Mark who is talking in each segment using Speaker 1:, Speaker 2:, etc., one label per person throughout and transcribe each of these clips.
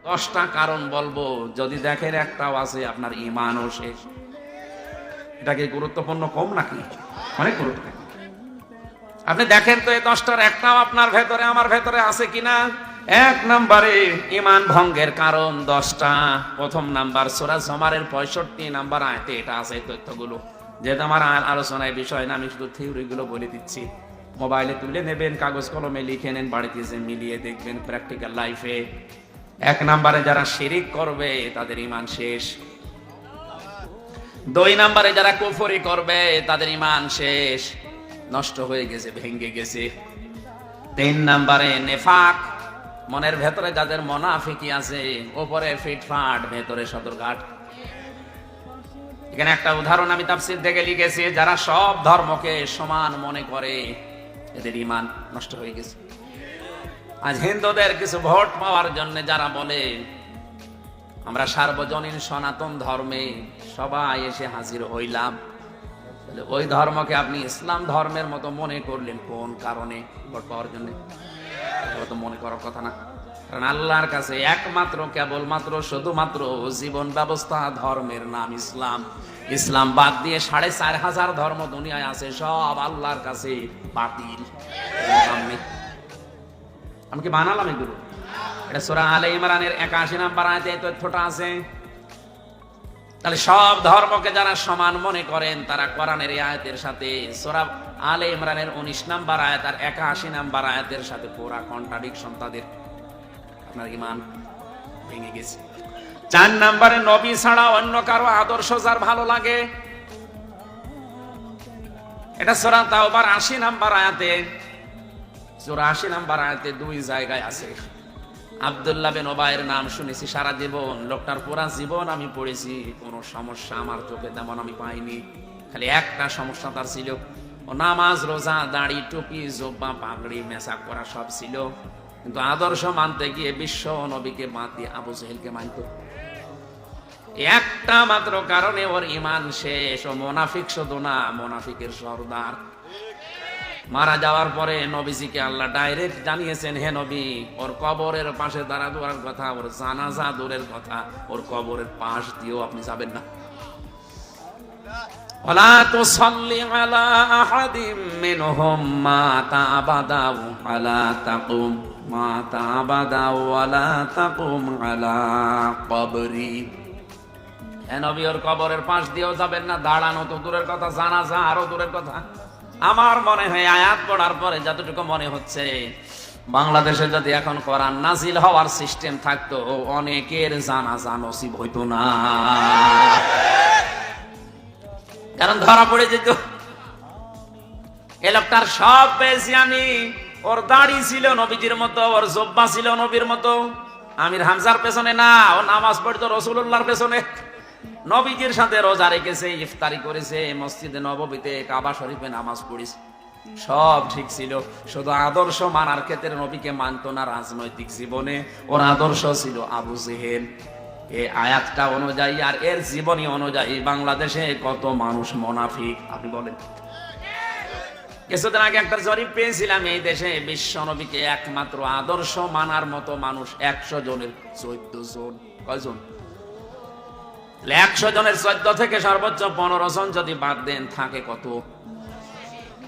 Speaker 1: 10টা কারণ বলবো, যদি দেখেন একটাও আছে আপনার ঈমানও শেষ। এটা কি গুরুত্বপূর্ণ কম নাকি? অনেক গুরুত্বপূর্ণ। আপনি দেখেন তো এই 10টার একটাও আপনার ভেতরে আমার ভেতরে আছে কিনা। 1 নম্বরে ঈমান ভঙ্গের কারণ 10টা। প্রথম নাম্বার সূরা জুমারের 65 নাম্বার আয়াতে এটা আছে এই তথ্যগুলো। যেহেতু আমার আলোচনায় বিষয় না, আমি শুধু থিওরিগুলো বলে দিচ্ছি। মোবাইলে তুলে নেবেন, কাগজ কলমে লিখে নেন, বাড়িতে যে মিলিয়ে দেখবেন প্র্যাকটিক্যাল লাইফে। 1 নম্বরে যারা শিরিক করবে তাদের ঈমান শেষ। 2 নম্বরে যারা কুফরি করবে তাদের ঈমান শেষ, নষ্ট হয়ে গেছে, ভেঙে গেছে। 3 নম্বরে নেফাক, মনের ভেতরে যাদের মুনাফিকি আছে, উপরে ফিটফাট ভেতরে সদরঘাট। এখানে একটা উদাহরণ আমি তাফসীর থেকে লিখেছি, যারা সব ধর্মকে সমান মনে করে এদের ঈমান নষ্ট হয়ে গেছে। আজ হিন্দুদের কিছু ভোট পাওয়ার জন্য যারা বলে আমরা সার্বজনীন সনাতন ধর্মে সবাই এসে হাজির হইলাম, ওই ধর্মকে আপনি ইসলাম ধর্মের মতো মনে করলেন কোন কারণে? ভোট পাওয়ার জন্য? তো মনে করার কথা না। কারণ আল্লাহর কাছে একমাত্র কেবলমাত্র শুধুমাত্র জীবন ব্যবস্থা ধর্মের নাম ইসলাম। ইসলাম বাদ দিয়ে 4500 ধর্ম দুনিয়ায় আছে, সব আল্লাহর কাছে বাতিল। আমি কি বানালাম এগুলো? এটা সূরা আলে ইমরানের 81 নম্বর আয়াতে এই তথ্যটা আছে। তাহলে সব ধর্মকে যারা সমান মনে করেন তারা কোরআনের এই আয়াতের সাথে সূরা আলে ইমরানের 19 নম্বর আয়াত আর 81 নম্বর আয়াতের সাথে পুরা কন্ট্রাডিকশন তাদের। আপনার ঈমান ভেঙে গেছে। 4 নম্বরে নবী ছাড়া অন্য কারো আদর্শ যার ভালো লাগে, এটা সূরা তাওবার 80 নম্বর আয়াতে, সূরা 80 নম্বর আয়াতে 2 জায়গায় আছে। আব্দুল্লাহ বিন উবাইয়ের নাম শুনেছি সারা জীবন, লোকটার পুরা জীবন আমি পড়েছি, কোন সমস্যা আমার চোখে তেমন আমি পাইনি। খালি একটা সমস্যা তার ছিল, ও নামাজ রোজা দাড়ি টুপি জোব্বা পাগড়ি মেসাক করা সব ছিল, কিন্তু আদর্শ মানতে গিয়ে বিশ্ব নবীকে বাদ দিয়ে আবু জেহেলকে মানত। একটা মাত্র কারণে ওর ঈমান শেষ। ও মুনাফিক শুধু না, মুনাফিকের সর্দার। মারা যাওয়ার পরে নবীজিকে আল্লাহ ডাইরেক্ট জানিয়েছেন, হে নবী, ওর কবরের পাশে দাঁড়ানোর কথা, ওর জানাজা দূরের কথা, ওর কবরের পাশ দিয়েও আপনি যাবেন না। ওয়ালা তুসাল্লি আলা আহাদিম মিনহুম মাতা আবাদা ওয়ালা তাকুম মাতা আবাদা ওয়ালা তাকুম আলা কবরি। হে নবী, ওর কবরের পাশ দিয়েও যাবেন না, দাঁড়ানো তো দূরের কথা, জানাজা আরো দূরের কথা। আমার মনে হয় আয়াত পড়ার পরে যতটুকু মনে হচ্ছে, বাংলাদেশে যদি এখন কোরআন নাজিল হওয়ার সিস্টেম থাকতো, অনেকের জানাজা নসিব হইতো না। কারণ ধরা পড়ে যেত। এ লোকটার সব পেয়েছি আমি, ওর দাড়ি ছিল নবীজির মতো, ওর জব্বা ছিল নবীর মতো। আমির হামজার পেছনে না, ও নামাজ পড়তো রাসূলুল্লাহর পেছনে। নবীজির সাথে রোজা রেখেছে, ইফতারি করেছে, মসজিদে নববীতে কাবা শরীফে নামাজ পড়েছে, সব ঠিক ছিল। শুধু আদর্শ মানার ক্ষেত্রে নবীকে মানত না। রাজনৈতিক জীবনে ওর আদর্শ ছিল আবু জেহেল। এই আয়াতটা অনুযায়ী আর এর জীবনী অনুযায়ী বাংলাদেশে কত মানুষ মুনাফিক আপনি বলেন। কিছুদিন আগে একটা জরিপ পেয়েছিলাম, এই দেশে বিশ্ব নবীকে একমাত্র আদর্শ মানার মতো মানুষ 100 জনের 14 জন। কয়জন? 100 জনের 14 থেকে সর্বোচ্চ 15 জন যদি বাদ দেন, থাকে কত?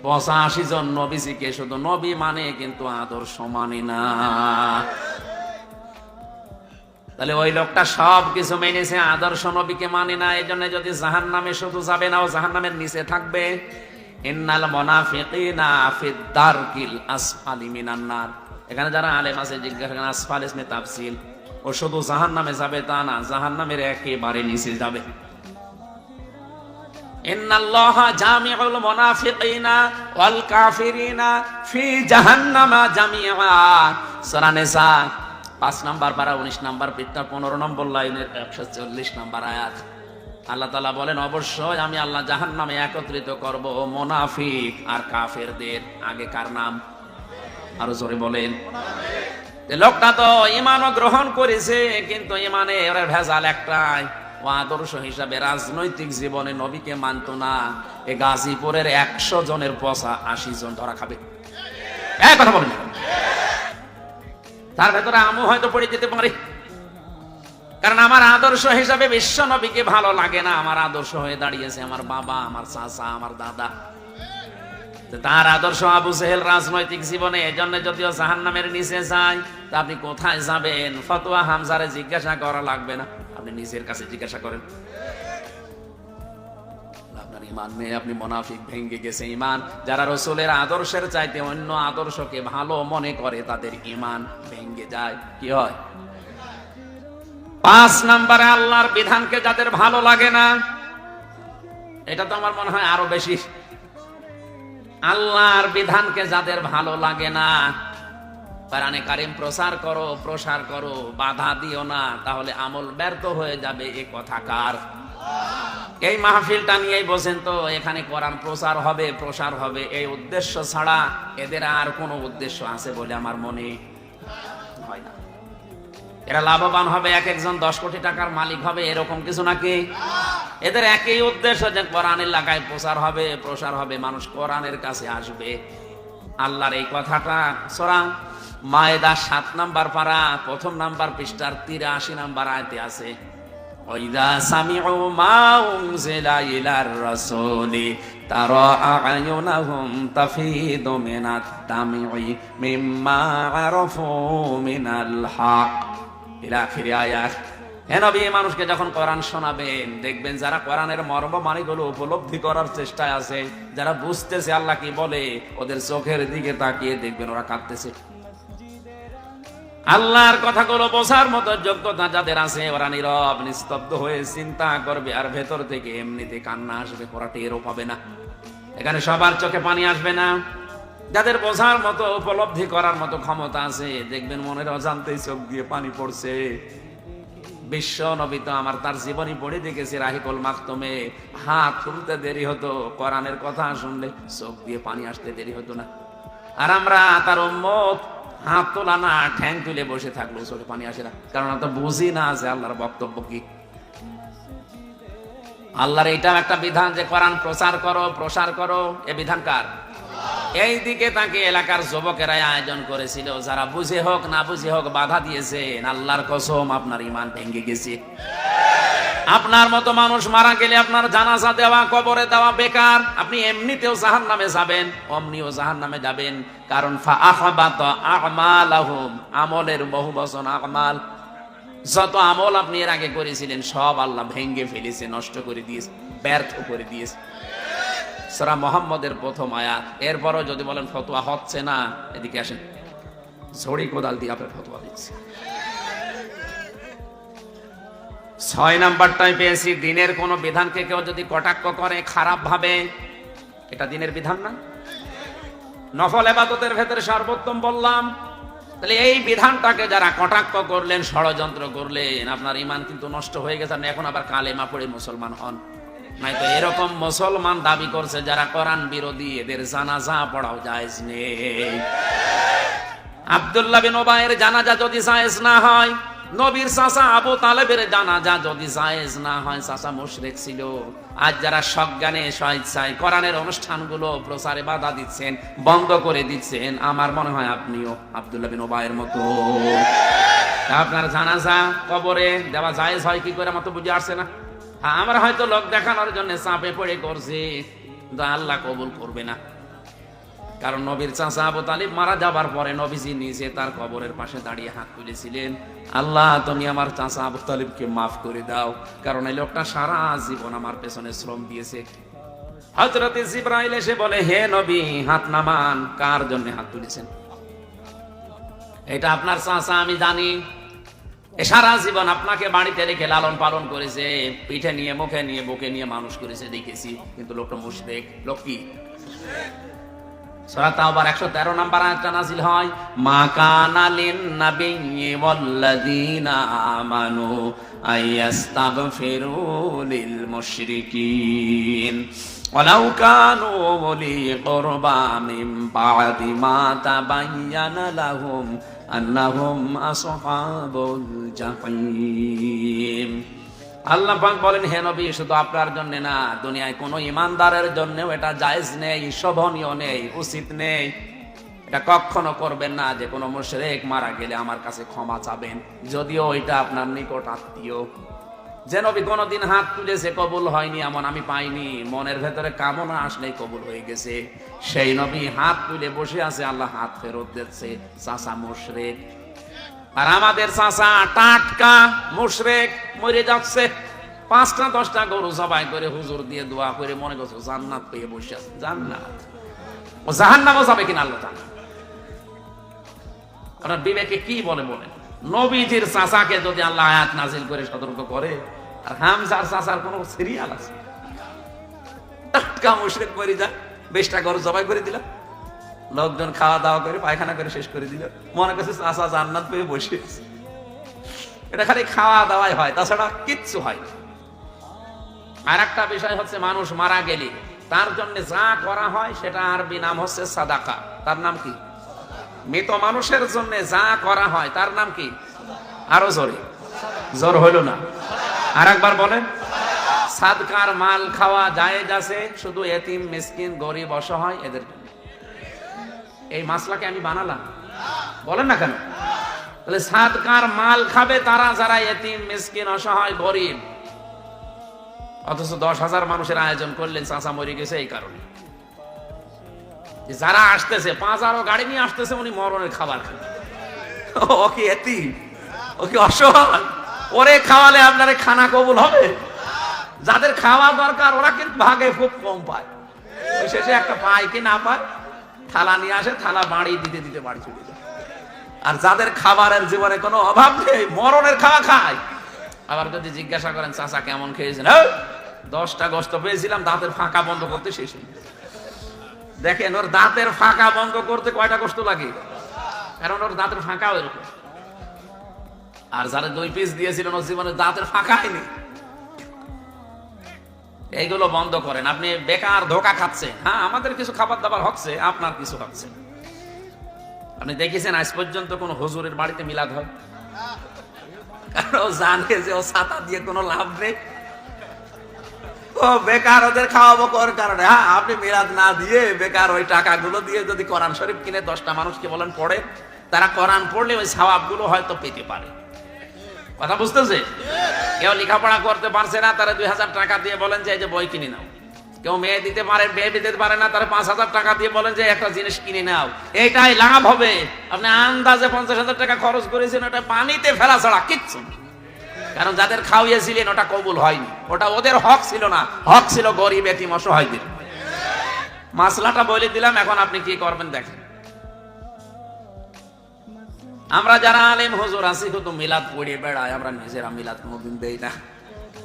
Speaker 1: 85 জন নবীজিকে শুধু নবী মানে, কিন্তু আদর্শ মানে না। তাহলে ওই লোকটা সব কিছু মেনেছে, আদর্শ নবীকে মানে না। এই জন্য যদি জাহান্নামে শুধু যাবে না, ও জাহান্নামের নিচে থাকবে। ইন্নাল মুনাফিকিনা ফিদ দারকিল আসফালি মিনান নার। এখানে যারা আলেম আছে জিজ্ঞাসা করেন আসফাল ইসমে তাফসিল, ও শুধু জাহান্নামে যাবে তা না, জাহান্নামের একেবারে নিচে যাবে। ইন্নাল্লাহা জামিউল মুনাফিকিনা ওয়াল কাফিরিনা ফি জাহান্নামা জামিআ। সূরা নিসা 5 নম্বর পারা 19 নম্বর পৃষ্ঠা 15 নম্বর লাইনের 140 নম্বর আয়াত। আল্লাহ তাআলা বলেন, অবশ্যই আমি আল্লাহ জাহান্নামে একত্রিত করব মুনাফিক আর কাফেরদের। আগে কার নাম? আরো জোরে বলেন। লোকটা তো ঈমানও গ্রহণ করেছে, কিন্তু ঈমানে এর ভেজাল একটাই, ও আদর্শ হিসাবে রাজনৈতিক জীবনে নবীকে মানত না। এ গাজীপুরের 100 জনের পচা 80 জন ধরা খাবে। কথা বলেন, তার ভেতরে আমও হয়তো পড়ে যেতে পারে। কারণ আমার আদর্শ হিসাবে বিশ্ব নবীকে ভালো লাগে না, আমার আদর্শ হয়ে দাঁড়িয়েছে আমার বাবা, আমার চাচা, আমার দাদা। তার আদর্শ আবু জেহেল রাজনৈতিক জীবনে, এজন্য যদিও জাহান্নামের নিচে যায়, তা আপনি কোথায় যাবেন ফতোয়া হামজারে জিজ্ঞাসা করা লাগবে না, আপনি নিজের কাছে জিজ্ঞাসা করেন। আপনার ঈমান নেই, আপনি মুনাফিক, ভেঙে গেছে ঈমান। যারা রাসূলের আদর্শের চাইতে অন্য আদর্শকে ভালো মনে করে তাদের ঈমান ভেঙে যায়। কি হয়? 5 নম্বরে আল্লাহর বিধানকে যাদের ভালো লাগে না, এটা তো আমার মনে হয় আরো বেশি। আল্লাহর বিধানকে যাদের ভালো লাগে না, কোরআনে কারীম প্রচার করো, বাধা দিও না, তাহলে আমল ব্যর্থ হয়ে যাবে। এ কথা কার? এই মাহফিলটা নিয়েই বসেন তো, এখানে কোরআন প্রসার হবে এই উদ্দেশ্য ছাড়া এদের আর কোনো উদ্দেশ্য আছে বলে আমার মনে হয় না। এরা লাভবান হবে, এক একজন 10 কোটি টাকার মালিক হবে, এরকম কিছু নাকি? এদের একই উদ্দেশ্য যে কোরআন এলাকায় প্রসার হবে, মানুষ কোরআনের কাছে আসবে। আল্লাহর এই কথাটা সূরা মায়েদা 7 নম্বর পারা 1 নম্বর পৃষ্ঠার 83 নম্বর আয়াতে আছে। ওয়াইদা সামিউ মা উনজিলা ইলার রাসূলি তারা আ'য়ুনাহুম তাফিদু মিনাত দামি মিম্মা আরাফু মিনাল হক ইলা আখির আয়াত। হে নবী, মানুষকে যখন কোরআন শোনাবেন, দেখবেন যারা কোরআনের মর্ম মানেগুলো উপলব্ধি করার চেষ্টায় আছে, যারা বুঝতেছে আল্লাহ কি বলে, ওদের চোখের দিকে তাকিয়ে দেখবেন ওরা কাঁদতেছে। আল্লাহর কথাগুলো বোঝার মতো যোগ্যতা যাদের আছে, ওরা নীরব নিস্তব্ধ হয়ে চিন্তা করবে, আর ভেতর থেকে এমনিতে কান্না আসবে, ওরা টেরও পাবে না। এখানে সবার চোখে পানি আসবে না। যাদের বোঝার মতো উপলব্ধি করার মতো ক্ষমতা আছে, দেখবেন মনের অজান্তেই চোখ দিয়ে পানি পড়ছে। বিশ্ব নবী তো আমার তার জীবনী পড়ে দেখেছি, রাহিকুল মাকতুমে হাত তুলতে দেরি হতো, কোরআনের কথা শুনলে চোখ দিয়ে পানি আসতে দেরি হতো না। আর আমরা তার উম্মত হাত তোলা না, ঠ্যাং তুলে বসে থাকলো, চোখে পানি আসে না, কারণ আমরা তো বুঝি না যে আল্লাহর বক্তব্য কি। আল্লাহর এইটাও একটা বিধান যে কোরআন প্রসার করো, এ বিধান কার? এই দিকে তাকে এলাকার যুবকেরাই আয়োজন করেছিল, যারা বুঝে হোক না বুঝে হোক বাধা দিয়েছেন। আল্লাহর কসম, আপনার ঈমান ভেঙে গেছে। আপনার মতো মানুষ মারা গেলে আপনার জানাজা দেওয়া, কবরে দেওয়া বেকার। আপনি এমনিতেও জাহান্নামে যাবেন, অমনিও জাহান্নামে যাবেন। কারণ ফাআহবাতা আমালাহুম, আমলের বহু বচন আমাল। যত আমল আপনি এর আগে করেছিলেন সব আল্লাহ ভেঙে ফেলেছে, নষ্ট করে দিয়েছে, ব্যর্থ করে দিয়েছে। সূরা মুহাম্মদের 1ম আয়াত। এরপরও যদি বলেন ফতোয়া হচ্ছে না, এদিকে আসেন, ঝড়ি কোদাল দিয়ে আপনার ফতোয়া দিচ্ছে। 6 নাম্বারটাই পেয়েছি, দিনের কোন বিধানকে কেউ যদি কটাক্ষ করে খারাপ ভাবে, এটা দিনের বিধান না। নফল ইবাদতের ভেতরে সর্বোত্তম বললাম। তাহলে এই বিধানটাকে যারা কটাক্ষ করলেন, ষড়যন্ত্র করলেন, আপনার ঈমান কিন্তু নষ্ট হয়ে গেছে। আপনি এখন আবার কালেমা পড়ে মুসলমান হন নাই তো। এরকম মুসলমান দাবি করছে যারা কোরআন বিরোধী, এদের জানাজা পড়াও জায়েজ নেই। আব্দুল্লাহ বিন উবাইয়ের জানাজা যদি জায়েজ না হয়, নবীর চাচা আবু তালেবের জানাজা যদি জায়েজ না হয়, চাচা মুশরিক ছিল। আজ যারা সজ্ঞানে স্বেচ্ছায় কোরআনের অনুষ্ঠানগুলো প্রচারে বাধা দিচ্ছেন, বন্ধ করে দিচ্ছেন, আমার মনে হয় আপনিও আব্দুল্লাহ বিন উবাইয়ের মতো। আপনার জানাজা কবরে দেওয়া জায়েজ হয় কি করে, আমার তো বুঝে আসছে না। আমরা হয়তো লোক দেখানোর জন্য চাপে পড়ে করছি, কিন্তু আল্লাহ কবুল করবে না। কারণ নবীর চাচা আবু তালিব মারা যাবার পরে নবীজি নিজে তার কবরের পাশে দাঁড়িয়ে হাত তুলেছিলেন, আল্লাহ তুমি আমার চাচা আবু তালিবকে মাফ করে দাও, কারণ এই লোকটা সারা জীবন আমার পেছনে শ্রম দিয়েছে। হযরত জিবরাইল এসে বলে, হে নবী হাত নামান। কার জন্য হাত তুলেছেন? এটা আপনার চাচা, আমি জানি। সারা জীবন আপনাকে বাড়িতে রেখে লালন পালন করেছে, পিঠে নিয়ে, মুখে নিয়ে, বুকে নিয়ে মানুষ করেছে, দেখেছি। কিন্তু লোকটা মুশরিক। লোক কি? সূরা তাওবার 113 নম্বর আয়াতটা নাযিল হয়, মা কানা লিন নাবিয়্যি ওয়াল্লাযীনা আমানু আইয়াস্তাগফিরু লিল মুশরিকিন ওয়ালাউ কানু উলি কুরবা মিন বা'দি মা তাবায়্যানা লাহুম আন্নাহুম আসহাবুল জাহিম। আল্লাহ পাক বলেন, হে নবী, শুধু আপনার জন্য না, দুনিয়ায় কোনো ইমানদারের জন্যও এটা জায়েজ নেই, শোভনীয় নেই, উচিত নেই। এটা কখনো করবেন না যে কোনো মুশরিক মারা গেলে আমার কাছে ক্ষমা চাবেন, যদিও ওইটা আপনার নিকট আত্মীয়। যে নবী কোনোদিন হাত তুলেছে কবুল হয়নি এমন আমি পাইনি, মনের ভেতরে কামনা আসলেই কবুল হয়ে গেছে। সেই নবী হাত তুলে বসে আছে, আল্লাহ হাত ফেরত দিচ্ছে। চাচা মুশরিক, আর আমাদের চাচা টাটকা মুশরিক, মরে যাচ্ছে। 5টা 10টা গরু জবাই করে হুজুর দিয়ে দোয়া করে মনে করছো জান্নাত পেয়ে বসে আছে। জান্নাত ও জাহান্নামও যাবে কিনা আল্লাহ জানে। আপনার বিবেকে কি বলে বলেন? নবীজির চাচাকে যদি আল্লাহ আয়াত নাজিল করে সতর্ক করে, আর হামজার চাচার কোন সিরিয়াল আছে? টাটকা মুশরিক মরে যায়, 20টা গরু জবাই করে দিলাম, লোকজন খাওয়া দাওয়া করে পায়খানা করে শেষ করে দিল, মনে করছে চাচা জান্নাত পেয়ে বসে আছে। এটা খালি খাওয়া দাওয়াই হয়, তাছাড়া কিচ্ছু হয় না। আর একটা বিষয় হচ্ছে, মানুষ মারা গেলে তার জন্য যা করা হয় সেটা আরবি নাম হচ্ছে সাদাকা। তার নাম কি? মৃত মানুষের জন্য যা করা হয় তার নাম কি? আরো জোরে, জোর হইল না, আর একবার বলেন। সাদকার মাল খাওয়া জায়েজ আছে, শুধু এতিম মিসকিন গরিব অসহায় এদের জন্য। এই মাসলাকে আমি বানালাম, বলেন না কেন? তাহলে সাদকার মাল খাবে তারা যারা এতিম মিসকিন অসহায় গরিব। অথচ 10,000 মানুষের আয়োজন করলেন, চাচা মরে গেছে এই কারণে। যারা আসতেছে 5,000 গাড়ি নিয়ে আসতেছে, উনি মরণের খাবার খান। ও কি এতিম, ও কি অসহায়? ওরে খাওয়ালে আপনারে খানা কবুল হবে? যাদের খাওয়া দরকার ওরা কিন্তু ভাগে খুব কম পায়, শেষে একটা পায় কি না পায়, থালা নিয়ে আসে, থালা বাড়ি দিতে দিতে বাড়ি চলে যায়। আর যাদের খাবারের জীবনে কোনো অভাব নেই, মরণের খাওয়া খায়। আবার যদি জিজ্ঞাসা করেন চাচা কেমন খেয়েছেন, 10টা গোশত পেয়েছিলাম, দাঁতের ফাঁকা বন্ধ করতে শেষ। দেখেন ওর দাঁতের ফাঁকা বন্ধ করতে কয়টা গোশত লাগে, কারণ ওর দাঁতের ফাঁকা ওইরকম। আর যারা 2 পিস দিয়েছিলেন ওর জীবনে দাঁতের ফাঁকা হয়নি। এইগুলো বন্ধ করেন, আপনি বেকার ধোকা খাচ্ছেন। হ্যাঁ, আমাদের কিছু খাবার দাবার হচ্ছে, আপনার কিছু হচ্ছে। আপনি দেখেছেন আজ পর্যন্ত কোন হুজুরের বাড়িতে মিলাদ হয়? কারণ ও জানে যে ও ছাতা দিয়ে কোনো লাভ নেই, ও বেকার ওদের খাওয়াবো কোন কারণে? হ্যাঁ, আপনি মিলাদ না দিয়ে বেকার ওই টাকাগুলো দিয়ে যদি কোরআন শরীফ কিনে 10টা মানুষকে বলেন পড়ে, তারা কোরআন পড়লে ওই সওয়াবগুলো হয়তো পেতে পারে। কথা বুঝতেছে? কেউ লেখাপড়া করতে পারছে না, তারা 2,000 টাকা দিয়ে বলেন যে এই যে বই কিনে নাও। কেউ মেয়ে দিতে পারে, বিয়ে দিতে পারে না, তারা 5,000 টাকা দিয়ে বলেন যে একটা জিনিস কিনে নাও, এইটাই লাভ হবে। আপনি আন্দাজে 50,000 টাকা খরচ করেছেন, ওটা পানিতে ফেলা ছাড়া কিচ্ছু না। কারণ যাদের খাওয়িয়েছিলেন ওটা কবুল হয়নি, ওটা ওদের হক ছিল না, হক ছিল গরিব এতিম অসহায়দের। মাসলাটা বলে দিলাম, এখন আপনি কি করবেন দেখেন। আমরা যারা আলেম হুজুর আছি শুধু মিলাদ পড়িয়ে বেড়াই, আমরা নিজেরা মিলাদ কোনোদিন দেই না।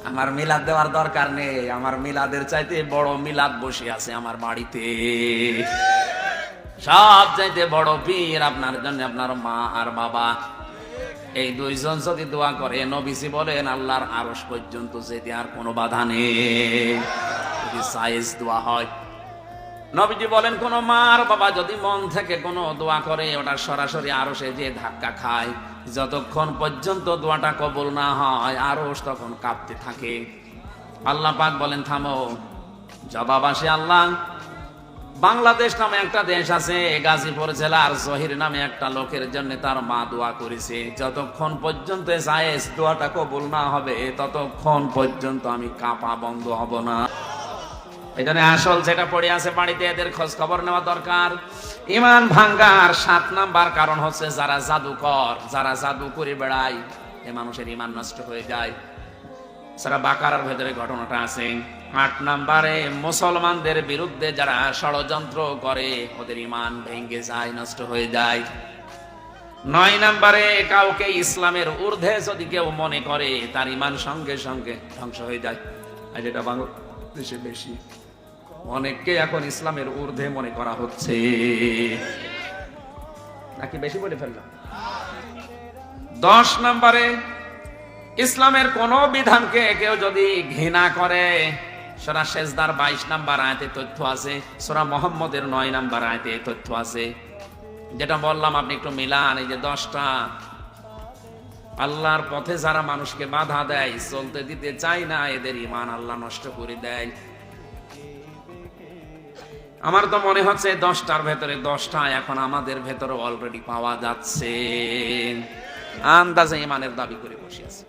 Speaker 1: আমার মিলাদ দেওয়ার দরকার নেই, আমার মিলাদের চাইতে বড় মিলাদ বসে আছে আমার বাড়িতে। সব চাইতে বড় পীর আপনার জন্য আপনার মা আর বাবা। এই 2 জন যদি দোয়া করে, নবীজি বলেন আল্লাহর আরশ পর্যন্ত যেতে আর কোনো বাধা নেই, যদি সাইজ দোয়া হয়। নবীজি বলেন কোন মা আর বাবা যদি মন থেকে কোনো দোয়া করে, ওটা সরাসরি আরশে যে ধাক্কা খায়, যতক্ষণ পর্যন্ত দোয়াটা কবুল না হয় আরশ তখন কাঁপতে থাকে। আল্লাহ পাক বলেন থামো, জবাব আসে আল্লাহ। বাংলাদেশ নামে একটা দেশ আছে, গাজীপুর জেলার জহির নামে একটা লোকের জন্য তার মা দোয়া করেছে, যতক্ষণ পর্যন্ত জায়েজ দোয়াটা কবুল না হবে ততক্ষণ পর্যন্ত আমি কাঁপা বন্ধ হব না। এই জন্য আসল যেটা পড়ে আছে বাড়িতে, এদের খোঁজ খবর নেওয়া দরকার। ইমান ভাঙ্গার 7 নাম্বার কারণ হচ্ছে যারা জাদুকর, যারা জাদু করে বেড়ায়, এ মানুষের ইমান নষ্ট হয়ে যায়। সূরা বাকারার ভেতরে ঘটনাটা আছে। 8 নাম্বারে মুসলমানদের বিরুদ্ধে যারা ষড়যন্ত্র করে, ওদের ইমান ভেঙে যায়, নষ্ট হয়ে যায়। 9 নাম্বারে কাউকে ইসলামের ঊর্ধ্বে যদি কেউ মনে করে, তার ইমান সঙ্গে সঙ্গে ধ্বংস হয়ে যায়। আর যেটা বাংলাদেশে বেশি, অনেককে এখন ইসলামের ঊর্ধ্বে মনে করা হচ্ছে। নাকি বেশি বলে ফেললাম? 10 নাম্বারে ইসলামের কোন বিধানকে কেউ যদি ঘৃণা করে, সূরা সেজদার 22 নাম্বার আয়াতে তথ্য আছে, সূরা মুহাম্মদের 9 নাম্বার আয়াতে তথ্য আছে। যেটা বললাম আপনি একটু মিলান। এই যে 10টা আল্লাহর পথে যারা মানুষকে বাধা দেয়, চলতে দিতে চায় না, এদের ঈমান আল্লাহ নষ্ট করে দেয়। আমার তো মনে হচ্ছে 10টার ভেতরে 10টা এখন আমাদের ভেতরে অলরেডি পাওয়া যাচ্ছে। আন্দাজে ইমানের দাবি করে বসে আছে।